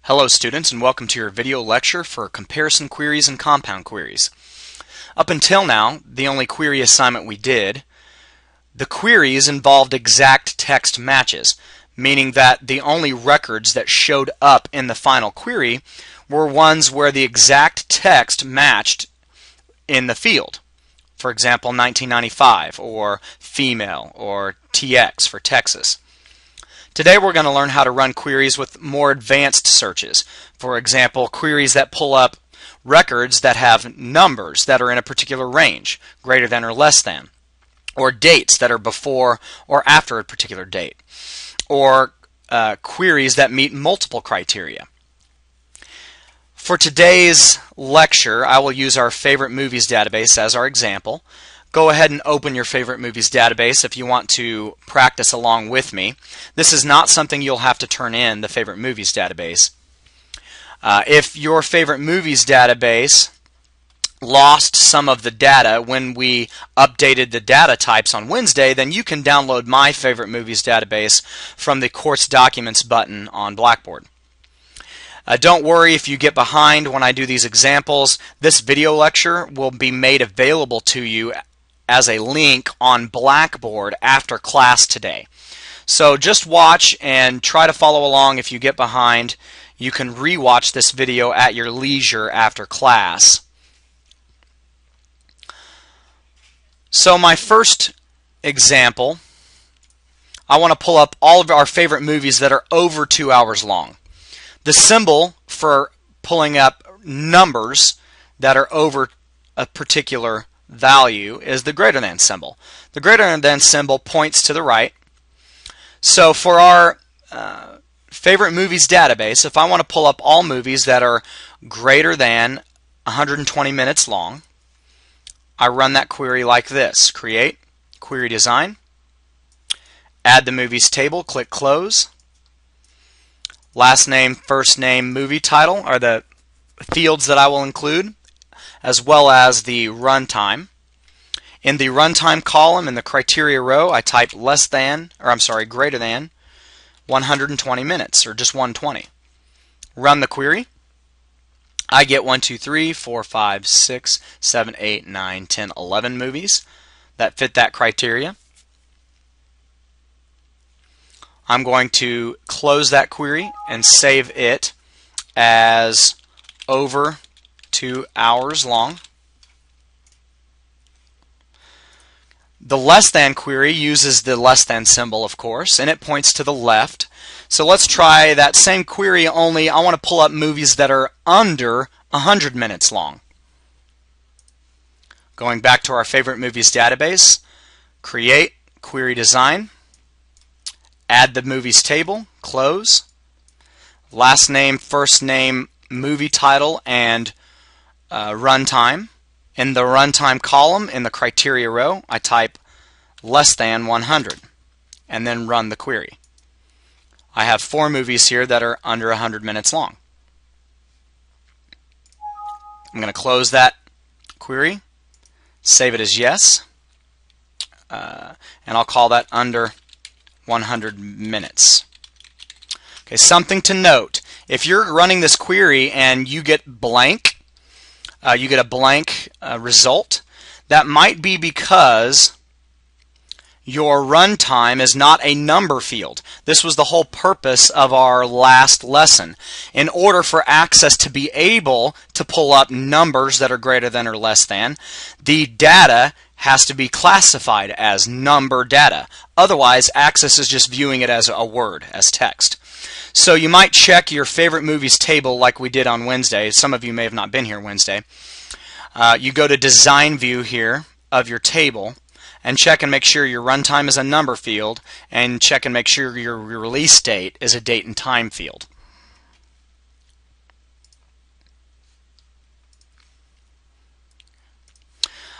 Hello students, and welcome to your video lecture for comparison queries and compound queries. Up until now, the only query assignment we did, the queries involved exact text matches, meaning that the only records that showed up in the final query were ones where the exact text matched in the field. For example, 1995, or female, or TX for Texas. Today we're going to learn how to run queries with more advanced searches. For example, queries that pull up records that have numbers that are in a particular range, greater than or less than, or dates that are before or after a particular date, or queries that meet multiple criteria. For today's lecture, I will use our favorite movies database as our example. Go ahead and open your favorite movies database if you want to practice along with me. This is not something you'll have to turn in, the favorite movies database. If your favorite movies database lost some of the data when we updated the data types on Wednesday, then you can download my favorite movies database from the Course Documents button on Blackboard. Don't worry if you get behind when I do these examples. This video lecture will be made available to you as a link on Blackboard after class today. So just watch and try to follow along. If you get behind, you can re-watch this video at your leisure after class. So my first example, I want to pull up all of our favorite movies that are over 2 hours long. The symbol for pulling up numbers that are over a particular value is the greater than symbol. The greater than symbol points to the right. So for our favorite movies database, if I want to pull up all movies that are greater than 120 minutes long, I run that query like this. Create, query design, add the movies table, click close. Last name, first name, movie title are the fields that I will include, as well as the runtime. In the runtime column in the criteria row, I type greater than 120 minutes, or just 120. Run the query. I get 1, 2, 3, 4, 5, 6, 7, 8, 9, 10, 11 movies that fit that criteria. I'm going to close that query and save it as over 2 hours long. The less than query uses the less than symbol, of course, and it points to the left. So let's try that same query, only I want to pull up movies that are under 100 minutes long. Going back to our favorite movies database, create, query design, add the movies table, close, last name, first name, movie title, and runtime. In the runtime column, in the criteria row, I type less than 100 and then run the query. I have 4 movies here that are under 100 minutes long. I'm going to close that query, save it as yes, and I'll call that under 100 minutes. Okay, something to note. If you're running this query and you get blank, you get a blank result, that might be because your runtime is not a number field. This was the whole purpose of our last lesson. In order for Access to be able to pull up numbers that are greater than or less than, the data has to be classified as number data. Otherwise, Access is just viewing it as a word, as text. So you might check your favorite movies table like we did on Wednesday. Some of you may have not been here Wednesday. You go to Design View here of your table and check and make sure your runtime is a number field, and check and make sure your release date is a date and time field.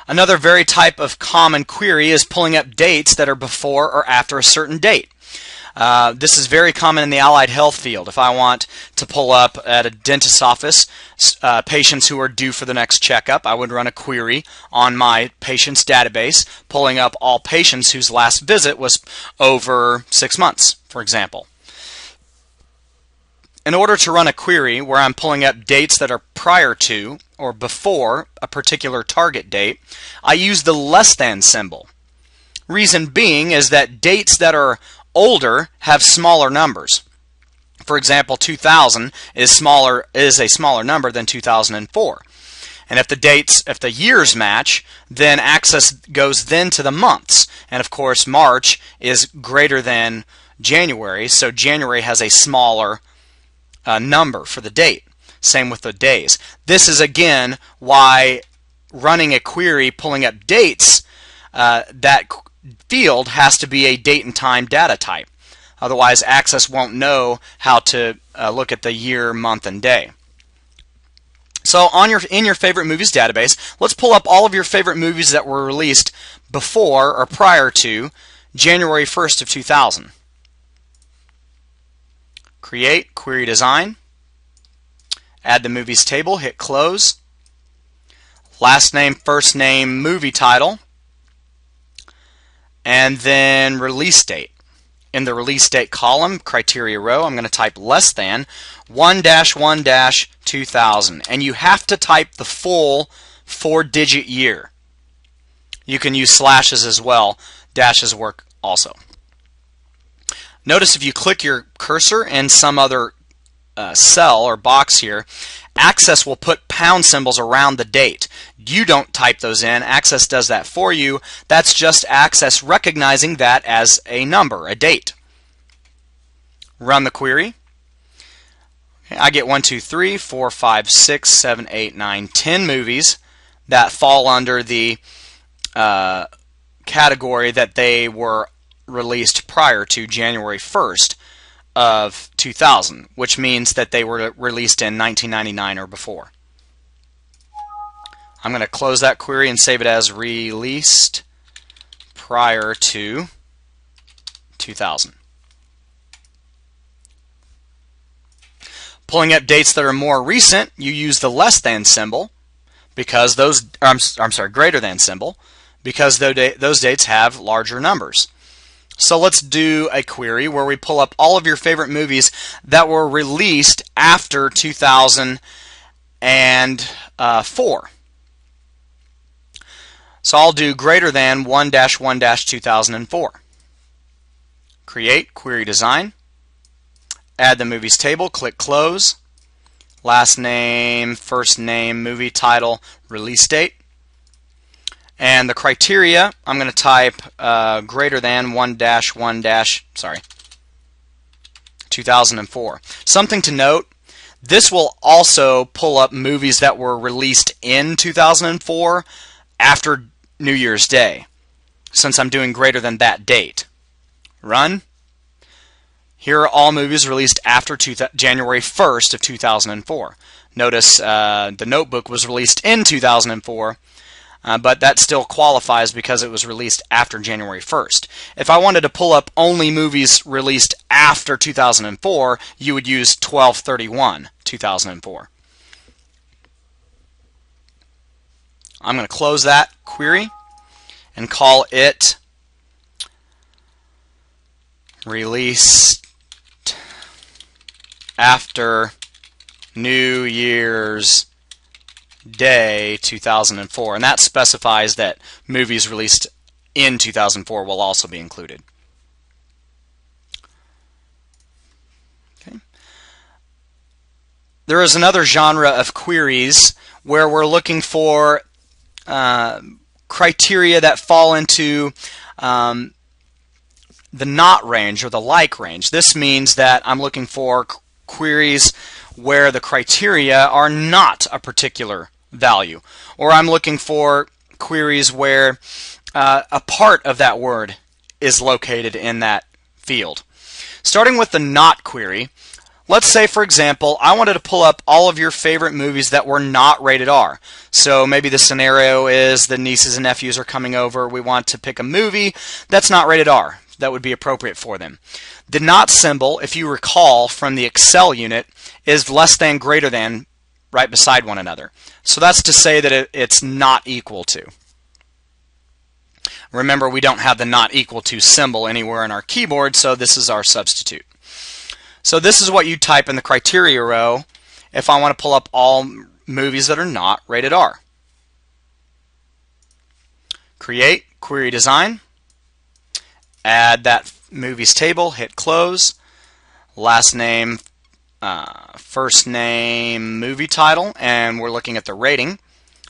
Another very type of common query is pulling up dates that are before or after a certain date. This is very common in the allied health field. If I want to pull up at a dentist's office patients who are due for the next checkup, I would run a query on my patients database, pulling up all patients whose last visit was over 6 months, for example. In order to run a query where I'm pulling up dates that are prior to or before a particular target date, I use the less than symbol. Reason being is that dates that are older have smaller numbers. For example, 2000 is a smaller number than 2004. And if the years match, then access goes then to the months. And of course, March is greater than January, so January has a smaller number for the date. Same with the days. This is again why running a query pulling up dates, that field has to be a date and time data type. Otherwise, Access won't know how to look at the year, month, and day. So in your favorite movies database, let's pull up all of your favorite movies that were released before or prior to January 1st of 2000. Create, query design, add the movies table, hit close, last name, first name, movie title, and then release date. In the release date column, criteria row, I'm going to type less than 1-1-2000. And you have to type the full 4-digit year. You can use slashes as well. Dashes work also. Notice if you click your cursor in some other cell or box here, Access will put pound symbols around the date. You don't type those in. Access does that for you. That's just Access recognizing that as a number, a date. Run the query. Okay, I get 1, 2, 3, 4, 5, 6, 7, 8, 9, 10 movies that fall under the category that they were released prior to January 1st of 2000, which means that they were released in 1999 or before. I'm going to close that query and save it as released prior to 2000. Pulling up dates that are more recent, you use the less than symbol because greater than symbol because those dates have larger numbers. So let's do a query where we pull up all of your favorite movies that were released after 2004. So I'll do greater than 1-1-2004. Create, query design, add the movies table, click close, last name, first name, movie title, release date. And the criteria, I'm going to type greater than 1-2004. Something to note, this will also pull up movies that were released in 2004 after New Year's Day, since I'm doing greater than that date. Run. Here are all movies released after January 1st of 2004. Notice The Notebook was released in 2004, but that still qualifies because it was released after January 1st. If I wanted to pull up only movies released after 2004, you would use 12/31/2004. I'm going to close that query and call it released after New Year's Day 2004, and that specifies that movies released in 2004 will also be included. Okay. There is another genre of queries where we're looking for criteria that fall into the not range or the like range. This means that I'm looking for queries where the criteria are not a particular value, or I'm looking for queries where a part of that word is located in that field. Starting with the not query, let's say, for example, I wanted to pull up all of your favorite movies that were not rated R. So maybe the scenario is the nieces and nephews are coming over. We want to pick a movie that's not rated R. That would be appropriate for them. The not symbol, if you recall from the Excel unit, is less than, greater than, right beside one another. So that's to say that it's not equal to. Remember, we don't have the not equal to symbol anywhere in our keyboard, so this is our substitute. So this is what you type in the criteria row if I want to pull up all movies that are not rated R. Create, query design, add that movies table, hit close, last name, first name, movie title, and we're looking at the rating.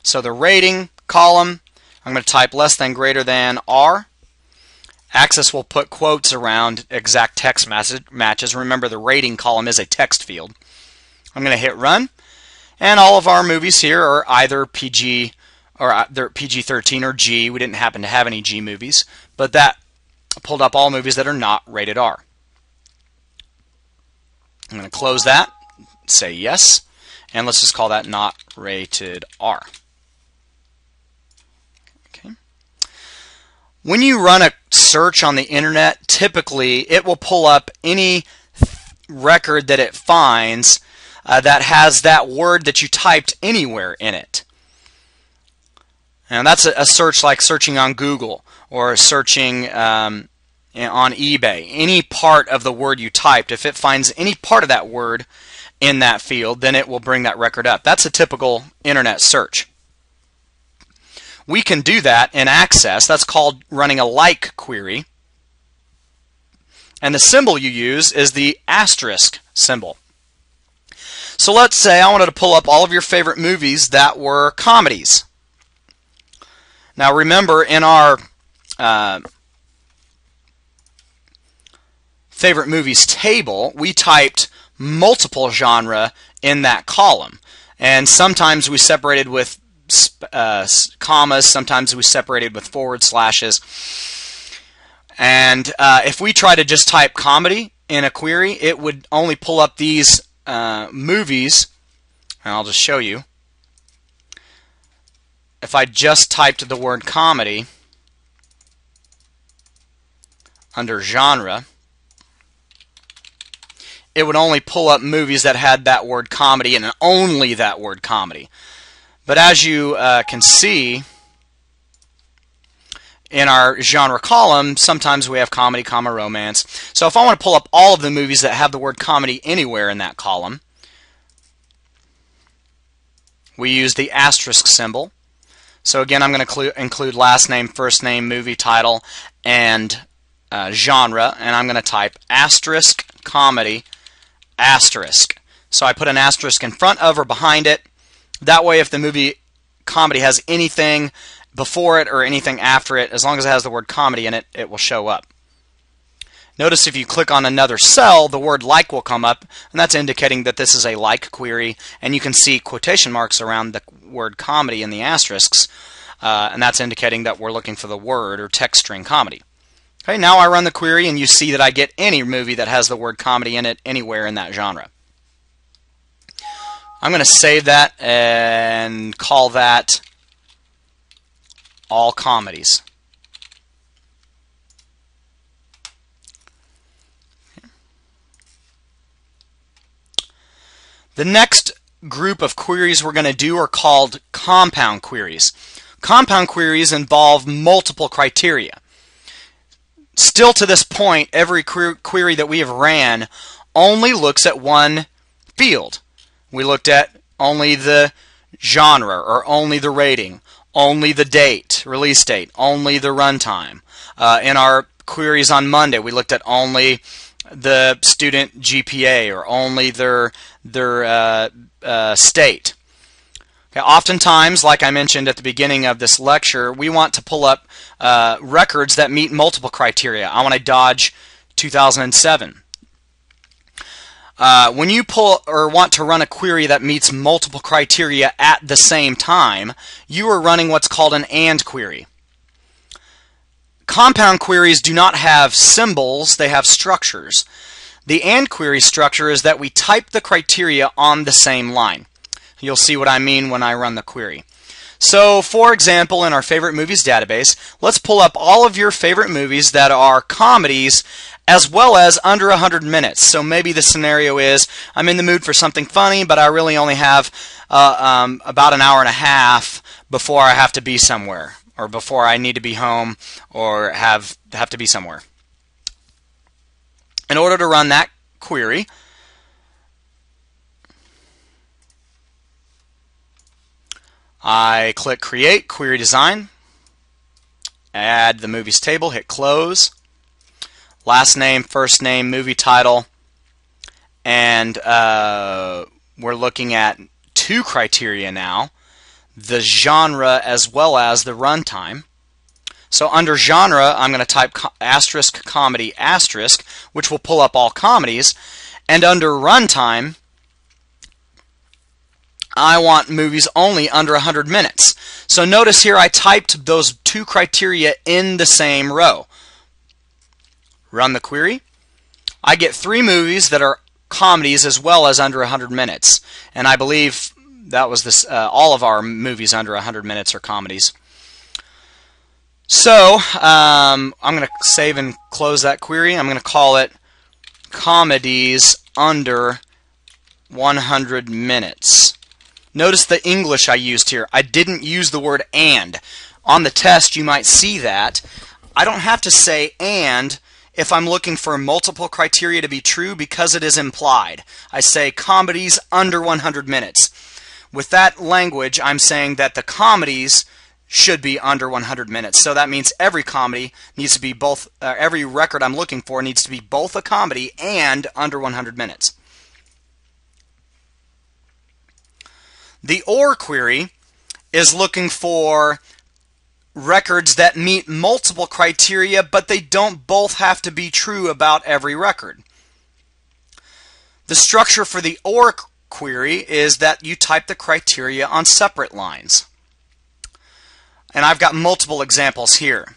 So the rating column, I'm going to type less than greater than R. Access will put quotes around exact text matches. Remember, the rating column is a text field. I'm going to hit run, and all of our movies here are either PG or they're PG-13 or G. We didn't happen to have any G movies, but that pulled up all movies that are not rated R. I'm going to close that, say yes, and let's just call that not rated R. Okay. When you run a search on the internet, typically it will pull up any record that it finds that has that word that you typed anywhere in it. And that's a search like searching on Google or searching on eBay. Any part of the word you typed, if it finds any part of that word in that field, then it will bring that record up. That's a typical internet search. We can do that in Access. That's called running a like query. And the symbol you use is the asterisk symbol. So let's say I wanted to pull up all of your favorite movies that were comedies. Now remember, in our favorite movies table, we typed multiple genre in that column. And sometimes we separated with commas, sometimes we separated with forward slashes. And if we try to just type comedy in a query, it would only pull up these movies, and I'll just show you. If I just typed the word comedy under genre, it would only pull up movies that had that word comedy and only that word comedy. But as you can see in our genre column, sometimes we have comedy, romance. So if I want to pull up all of the movies that have the word comedy anywhere in that column, we use the asterisk symbol. So again, I'm going to include last name, first name, movie title, and genre, and I'm going to type asterisk comedy asterisk. So I put an asterisk in front of or behind it. That way, if the movie comedy has anything before it or anything after it, as long as it has the word comedy in it, it will show up. Notice if you click on another cell, the word like will come up, and that's indicating that this is a like query, and you can see quotation marks around the word comedy in the asterisks, and that's indicating that we're looking for the word or text string comedy. Okay, now I run the query, and you see that I get any movie that has the word comedy in it anywhere in that genre. I'm going to save that and call that all comedies. The next group of queries we're going to do are called compound queries. Compound queries involve multiple criteria. Still to this point, every query that we have ran only looks at one field. We looked at only the genre or only the rating, only the date, release date, only the runtime. In our queries on Monday, we looked at only the student GPA or only their state. Okay, oftentimes, like I mentioned at the beginning of this lecture, we want to pull up records that meet multiple criteria. I want to dodge 2007. When you pull or want to run a query that meets multiple criteria at the same time, you are running what's called an AND query. Compound queries do not have symbols, they have structures. The AND query structure is that we type the criteria on the same line. You'll see what I mean when I run the query. So, for example, in our favorite movies database, let's pull up all of your favorite movies that are comedies as well as under 100 minutes. So maybe the scenario is, I'm in the mood for something funny, but I really only have about an hour and a half before I have to be somewhere, or before I need to be home, or have to be somewhere. In order to run that query, I click Create, Query Design, add the movies table, hit Close, last name, first name, movie title, and we're looking at two criteria now, the genre as well as the runtime. So under genre, I'm going to type asterisk comedy asterisk, which will pull up all comedies. And under runtime, I want movies only under 100 minutes. So notice here I typed those two criteria in the same row. Run the query. I get 3 movies that are comedies as well as under 100 minutes. And I believe that was this. All of our movies under 100 minutes are comedies. So I'm going to save and close that query. I'm going to call it comedies under 100 minutes. Notice the English I used here. I didn't use the word and. On the test you might see that. I don't have to say and if I'm looking for multiple criteria to be true because it is implied. I say comedies under 100 minutes. With that language I'm saying that the comedies should be under 100 minutes. So that means every comedy needs to be both, every record I'm looking for needs to be both a comedy and under 100 minutes. The OR query is looking for records that meet multiple criteria, but they don't both have to be true about every record. The structure for the OR query is that you type the criteria on separate lines. And I've got multiple examples here.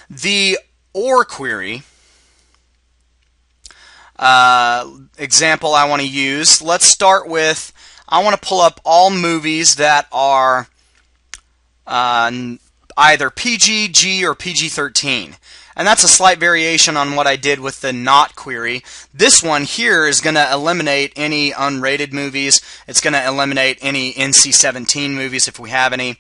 The OR query example I want to use, let's start with, I want to pull up all movies that are either PG, G, or PG-13. And that's a slight variation on what I did with the NOT query. This one here is going to eliminate any unrated movies. It's going to eliminate any NC-17 movies if we have any.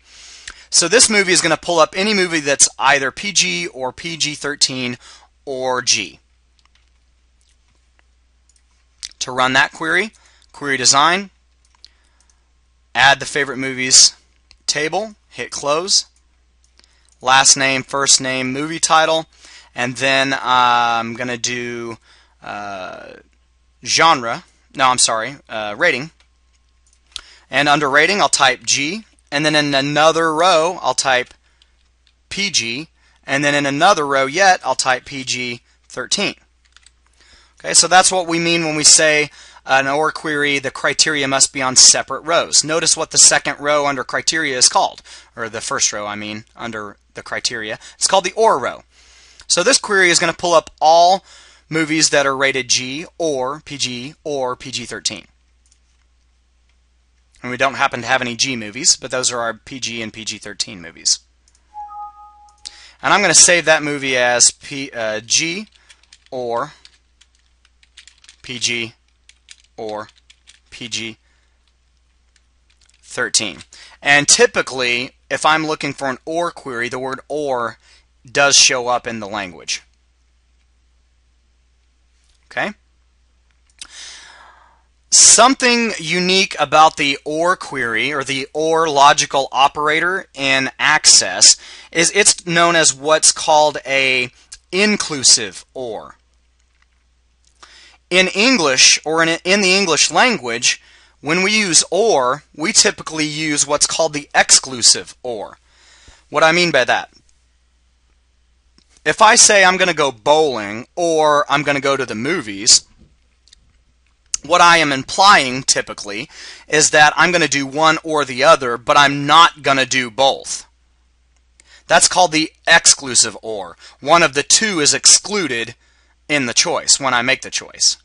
So this movie is going to pull up any movie that's either PG or PG-13 or G. To run that query, query design, add the favorite movies table, hit close, last name, first name, movie title, and then I'm going to do rating. And under rating, I'll type G, and then in another row, I'll type PG, and then in another row yet, I'll type PG-13. Okay, so that's what we mean when we say an OR query, the criteria must be on separate rows. Notice what the second row under criteria is called, or the first row, I mean, under the criteria. It's called the OR row. So this query is going to pull up all movies that are rated G or PG or PG-13. And we don't happen to have any G movies, but those are our PG and PG-13 movies. And I'm going to save that movie as G or PG or PG-13. And typically, if I'm looking for an OR query, the word OR does show up in the language. Okay? Something unique about the OR query, or the OR logical operator in Access, is it's known as what's called a inclusive OR. In English, or in the English language, when we use OR, we typically use what's called the exclusive OR. What I mean by that, if I say I'm going to go bowling or I'm going to go to the movies, what I am implying typically is that I'm going to do one or the other, but I'm not going to do both. That's called the exclusive OR. One of the two is excluded in the choice when I make the choice.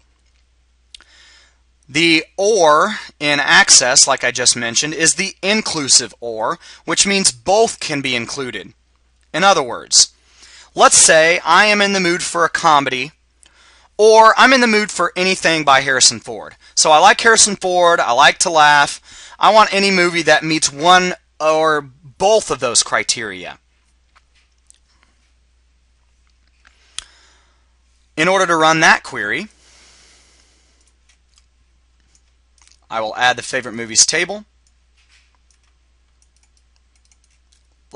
The OR in Access, like I just mentioned, is the inclusive OR, which means both can be included. In other words, let's say I am in the mood for a comedy, or I'm in the mood for anything by Harrison Ford. So I like Harrison Ford, I like to laugh, I want any movie that meets one or both of those criteria. In order to run that query, I will add the favorite movies table,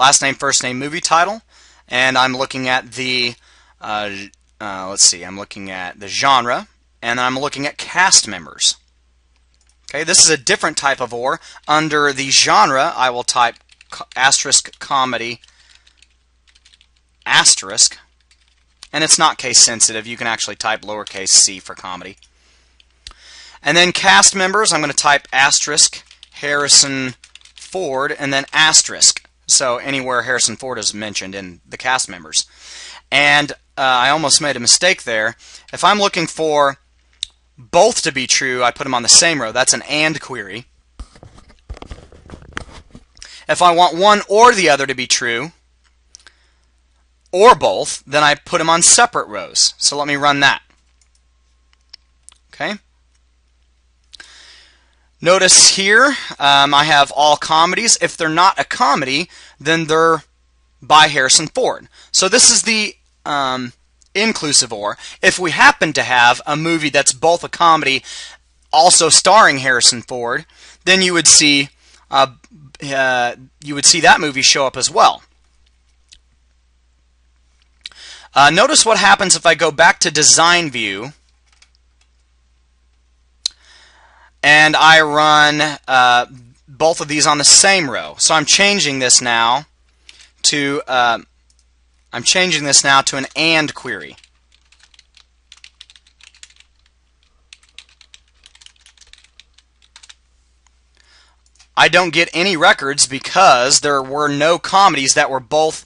last name, first name, movie title, and I'm looking at the, let's see, I'm looking at the genre, and I'm looking at cast members. Okay, this is a different type of OR. Under the genre, I will type asterisk comedy asterisk, and it's not case sensitive. You can actually type lowercase c for comedy. And then cast members, I'm going to type asterisk Harrison Ford and then asterisk. So anywhere Harrison Ford is mentioned in the cast members. And I almost made a mistake there. If I'm looking for both to be true, I put them on the same row. That's an AND query. If I want one or the other to be true, or both, then I put them on separate rows. So let me run that. Okay. Notice here I have all comedies. If they're not a comedy, then they're by Harrison Ford. So this is the inclusive OR. If we happen to have a movie that's both a comedy, also starring Harrison Ford, then you would see that movie show up as well. Notice what happens if I go back to Design View and I run both of these on the same row. So I'm changing this now to an AND query. I don't get any records because there were no comedies that were both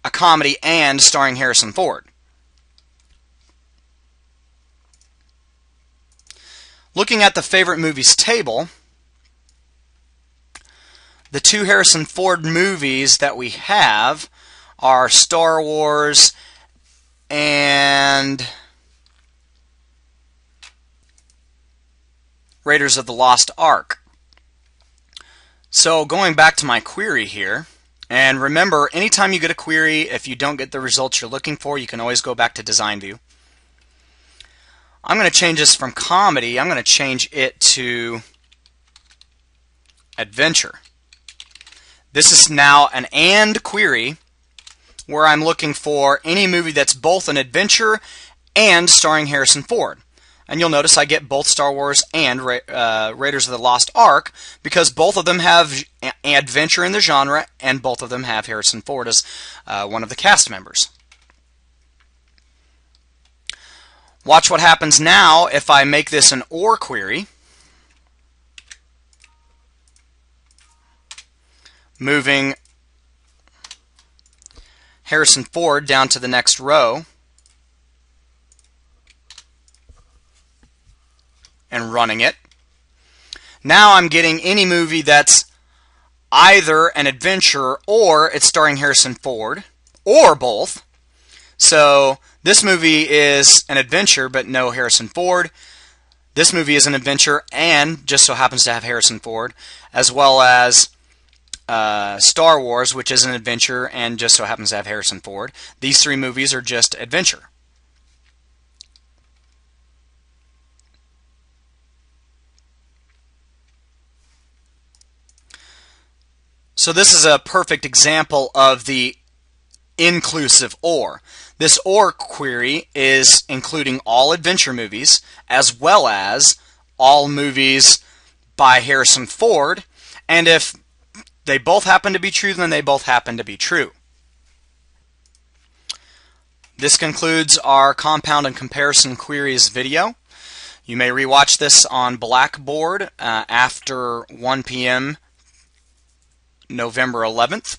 a comedy and starring Harrison Ford. Looking at the favorite movies table, the two Harrison Ford movies that we have are Star Wars and Raiders of the Lost Ark. So going back to my query here, and remember, anytime you get a query, if you don't get the results you're looking for, you can always go back to Design View. I'm going to change this from comedy, I'm going to change it to adventure. This is now an AND query where I'm looking for any movie that's both an adventure and starring Harrison Ford. And you'll notice I get both Star Wars and Raiders of the Lost Ark because both of them have adventure in the genre and both of them have Harrison Ford as one of the cast members. Watch what happens now if I make this an OR query. Moving Harrison Ford down to the next row and running it. Now I'm getting any movie that's either an adventure or it's starring Harrison Ford or both. So this movie is an adventure but no Harrison Ford. This movie is an adventure and just so happens to have Harrison Ford, as well as Star Wars, which is an adventure and just so happens to have Harrison Ford. These three movies are just adventure. So this is a perfect example of the inclusive OR. This OR query is including all adventure movies as well as all movies by Harrison Ford, and if they both happen to be true, then they both happen to be true. This concludes our compound and comparison queries video. You may rewatch this on Blackboard after 1 p.m. November 11th.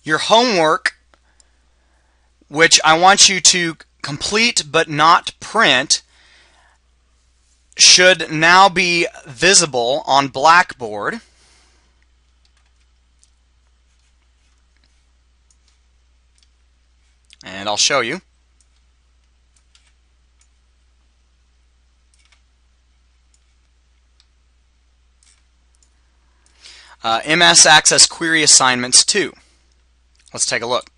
Your homework, which I want you to complete but not print, should now be visible on Blackboard. And I'll show you. MS Access Query Assignments 2. Let's take a look.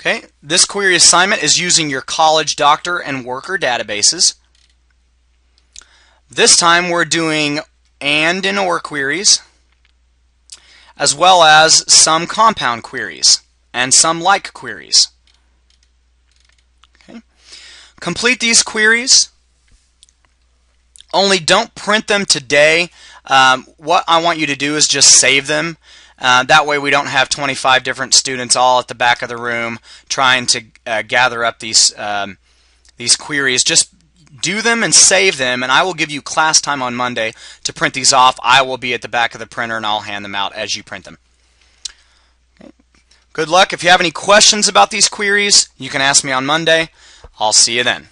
Okay, this query assignment is using your college doctor and worker databases. This time we're doing AND and OR queries, as well as some compound queries and some like queries. Okay. Complete these queries. Only don't print them today. What I want you to do is just save them. That way we don't have 25 different students all at the back of the room trying to gather up these queries. Just do them and save them, and I will give you class time on Monday to print these off. I will be at the back of the printer and I'll hand them out as you print them. Okay. Good luck. If you have any questions about these queries, you can ask me on Monday. I'll see you then.